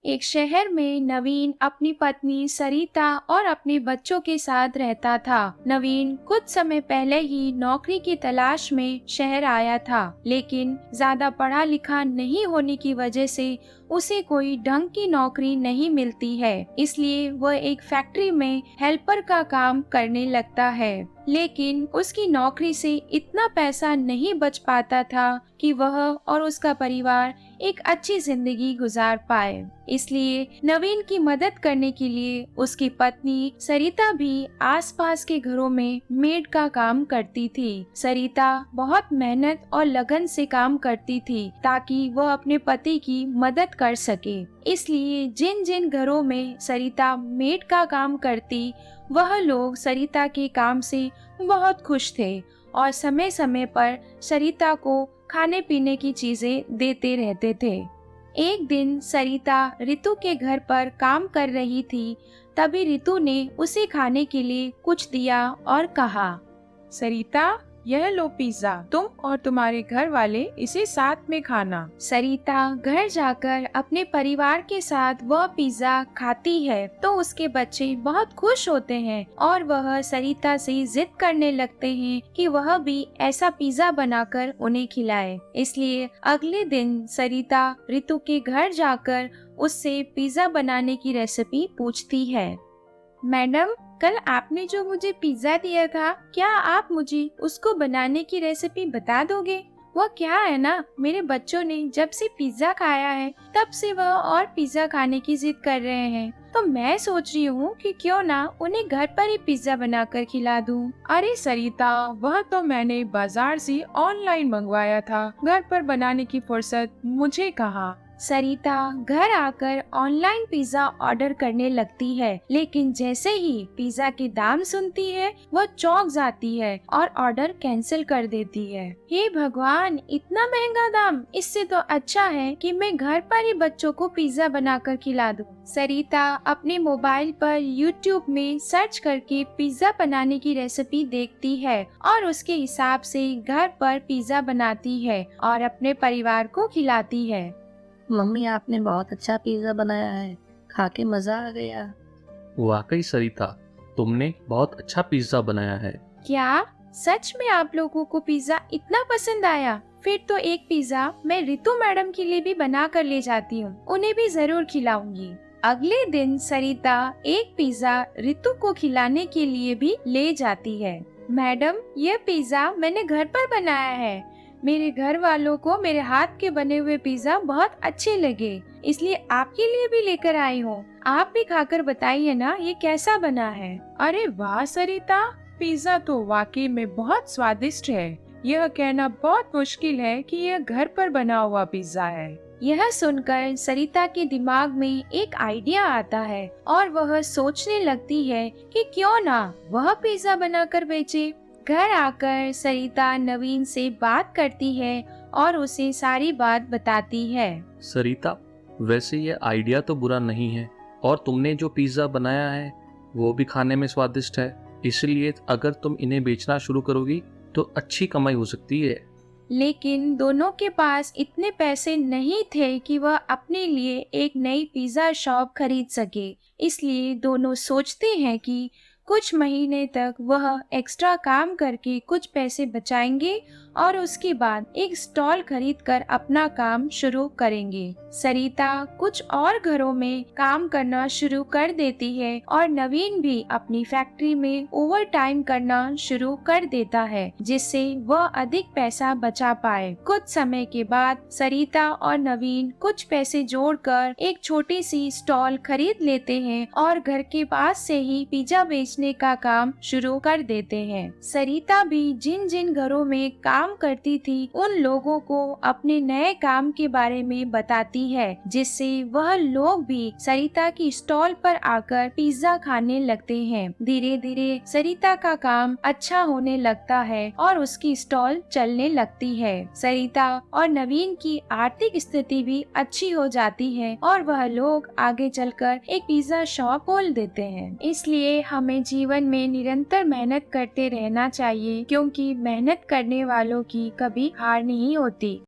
एक शहर में नवीन अपनी पत्नी सरिता और अपने बच्चों के साथ रहता था। नवीन कुछ समय पहले ही नौकरी की तलाश में शहर आया था, लेकिन ज्यादा पढ़ा लिखा नहीं होने की वजह से उसे कोई ढंग की नौकरी नहीं मिलती है। इसलिए वह एक फैक्ट्री में हेल्पर का काम करने लगता है, लेकिन उसकी नौकरी से इतना पैसा नहीं बच पाता था कि वह और उसका परिवार एक अच्छी जिंदगी गुजार पाए। इसलिए नवीन की मदद करने के लिए उसकी पत्नी सरिता भी आसपास के घरों में मेड का काम करती थी। सरिता बहुत मेहनत और लगन से काम करती थी ताकि वह अपने पति की मदद कर सके। इसलिए जिन जिन घरों में सरिता मेड का काम करती, वह लोग सरिता के काम से बहुत खुश थे और समय समय पर सरिता को खाने पीने की चीजें देते रहते थे। एक दिन सरिता रितु के घर पर काम कर रही थी। तभी रितु ने उसे खाने के लिए कुछ दिया और कहा, सरिता, यह लो पिज्जा, तुम और तुम्हारे घर वाले इसे साथ में खाना। सरिता घर जाकर अपने परिवार के साथ वह पिज्जा खाती है तो उसके बच्चे बहुत खुश होते हैं और वह सरिता से जिद करने लगते हैं कि वह भी ऐसा पिज्जा बनाकर उन्हें खिलाए। इसलिए अगले दिन सरिता रितु के घर जाकर उससे पिज्जा बनाने की रेसिपी पूछती है। मैडम, कल आपने जो मुझे पिज्जा दिया था, क्या आप मुझे उसको बनाने की रेसिपी बता दोगे? वह क्या है ना, मेरे बच्चों ने जब से पिज्जा खाया है तब से वह और पिज्जा खाने की जिद कर रहे हैं। तो मैं सोच रही हूँ कि क्यों ना उन्हें घर पर ही पिज्जा बनाकर खिला दूँ। अरे सरिता, वह तो मैंने बाजार से ऑनलाइन मंगवाया था, घर पर बनाने की फुर्सत मुझे कहाँ। सरिता घर आकर ऑनलाइन पिज्जा ऑर्डर करने लगती है, लेकिन जैसे ही पिज्जा के दाम सुनती है वह चौंक जाती है और ऑर्डर कैंसिल कर देती है। हे भगवान, इतना महंगा दाम! इससे तो अच्छा है कि मैं घर पर ही बच्चों को पिज्जा बनाकर खिला दूं। सरिता अपने मोबाइल पर YouTube में सर्च करके पिज्जा बनाने की रेसिपी देखती है और उसके हिसाब से घर पर पिज्जा बनाती है और अपने परिवार को खिलाती है। मम्मी, आपने बहुत अच्छा पिज्जा बनाया है, खा के मजा आ गया। वाकई सरिता, तुमने बहुत अच्छा पिज्जा बनाया है। क्या सच में आप लोगों को पिज्जा इतना पसंद आया? फिर तो एक पिज्जा मैं रितु मैडम के लिए भी बना कर ले जाती हूँ, उन्हें भी जरूर खिलाऊंगी। अगले दिन सरिता एक पिज्जा रितु को खिलाने के लिए भी ले जाती है। मैडम, यह पिज्जा मैंने घर पर बनाया है। मेरे घर वालों को मेरे हाथ के बने हुए पिज्जा बहुत अच्छे लगे, इसलिए आपके लिए भी लेकर आई हूँ। आप भी खाकर बताइए ना ये कैसा बना है। अरे वाह सरिता, पिज्जा तो वाकई में बहुत स्वादिष्ट है। यह कहना बहुत मुश्किल है कि यह घर पर बना हुआ पिज्जा है। यह सुनकर सरिता के दिमाग में एक आइडिया आता है और वह सोचने लगती है कि क्यों ना वह पिज्जा बनाकर बेचे। घर आकर सरिता नवीन से बात करती है और उसे सारी बात बताती है। सरिता, वैसे ये आइडिया तो बुरा नहीं है और तुमने जो पिज्जा बनाया है वो भी खाने में स्वादिष्ट है, इसलिए अगर तुम इन्हें बेचना शुरू करोगी तो अच्छी कमाई हो सकती है। लेकिन दोनों के पास इतने पैसे नहीं थे कि वह अपने लिए एक नई पिज्जा शॉप खरीद सके। इसलिए दोनों सोचते हैं कि कुछ महीने तक वह एक्स्ट्रा काम करके कुछ पैसे बचाएंगे और उसके बाद एक स्टॉल खरीदकर अपना काम शुरू करेंगे। सरिता कुछ और घरों में काम करना शुरू कर देती है और नवीन भी अपनी फैक्ट्री में ओवर टाइम करना शुरू कर देता है, जिससे वह अधिक पैसा बचा पाए। कुछ समय के बाद सरिता और नवीन कुछ पैसे जोड़कर एक छोटी सी स्टॉल खरीद लेते हैं और घर के पास से ही पिज्जा बेचने का काम शुरू कर देते हैं। सरिता भी जिन जिन घरों में काम करती थी उन लोगों को अपने नए काम के बारे में बताती है, जिससे वह लोग भी सरिता की स्टॉल पर आकर पिज्जा खाने लगते हैं। धीरे धीरे सरिता का काम अच्छा होने लगता है और उसकी स्टॉल चलने लगती है। सरिता और नवीन की आर्थिक स्थिति भी अच्छी हो जाती है और वह लोग आगे चलकर एक पिज्जा शॉप खोल देते हैं। इसलिए हमें जीवन में निरंतर मेहनत करते रहना चाहिए, क्योंकि मेहनत करने वालों की कभी हार नहीं होती।